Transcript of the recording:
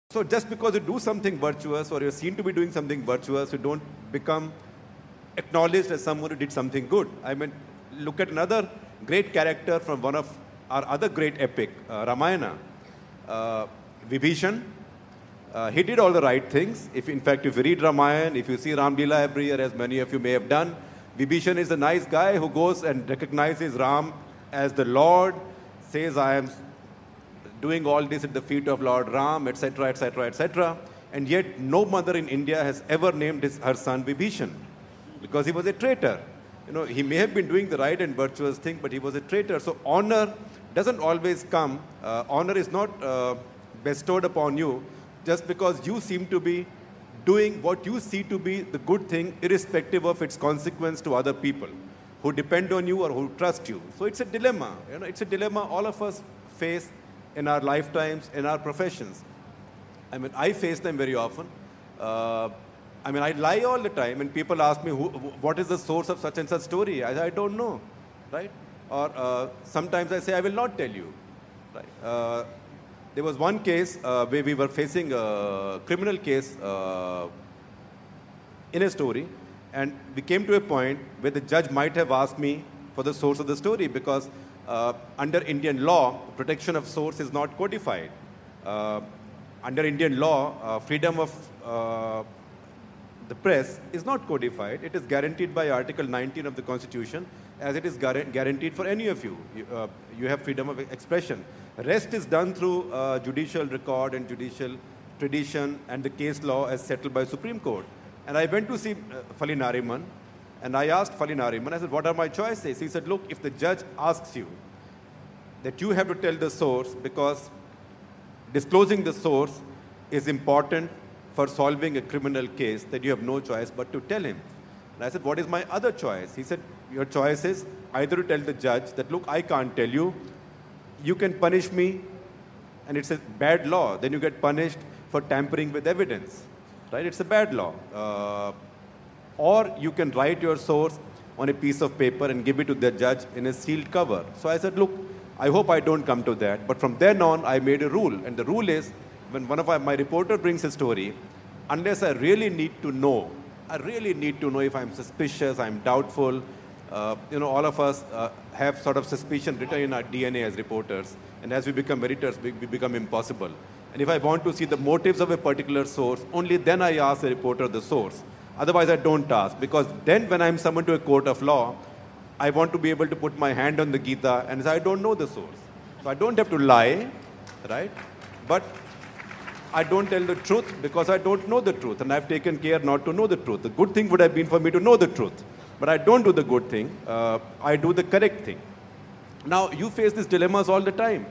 So just because you do something virtuous or you're seen to be doing something virtuous, you don't become acknowledged as someone who did something good. I mean, look at another great character from one of our other great epic, Ramayana. Vibhishana. He did all the right things. In fact, if you read Ramayana, if you see Ram Leela every year, as many of you may have done, Vibhishana is a nice guy who goes and recognizes Ram as the Lord, says, I am doing all this at the feet of Lord Ram, etc., etc., etc. And yet, no mother in India has ever named her son Vibhishana because he was a traitor. You know, he may have been doing the right and virtuous thing, but he was a traitor. So honor doesn't always come. Honor is not bestowed upon you just because you seem to be doing what you see to be the good thing, irrespective of its consequence to other people who depend on you or who trust you. So it's a dilemma. You know, it's a dilemma all of us face in our lifetimes, in our professions. I mean, I face them very often. I mean, I lie all the time, and people ask me, what is the source of such and such story? I don't know, right? Or sometimes I say, I will not tell you, right? There was one case where we were facing a criminal case in a story, and we came to a point where the judge might have asked me for the source of the story because under Indian law, protection of source is not codified. Under Indian law, freedom of the press is not codified. It is guaranteed by Article 19 of the Constitution, as it is guaranteed for any of you. You have freedom of expression. Rest is done through judicial record and judicial tradition and the case law as settled by Supreme Court. And I went to see Fali Nariman, and I asked Fali Nariman, I said, what are my choices? He said, look, if the judge asks you that you have to tell the source because disclosing the source is important for solving a criminal case, that you have no choice but to tell him. And I said, what is my other choice? He said, your choice is either to tell the judge that, look, I can't tell you, you can punish me, and it's a bad law. Then you get punished for tampering with evidence, right? It's a bad law. Or you can write your source on a piece of paper and give it to the judge in a sealed cover. So I said, look, I hope I don't come to that. But from then on, I made a rule. And the rule is, when one of my reporter brings a story, unless I really need to know if I'm suspicious, I'm doubtful. You know, all of us have sort of suspicion written in our DNA as reporters. And as we become editors, we become impossible. And if I want to see the motives of a particular source, only then I ask the reporter the source. Otherwise, I don't ask. Because then when I'm summoned to a court of law, I want to be able to put my hand on the Gita and say, I don't know the source. So I don't have to lie, right? But I don't tell the truth because I don't know the truth, and I've taken care not to know the truth. The good thing would have been for me to know the truth, but I don't do the good thing. I do the correct thing. Now, you face these dilemmas all the time.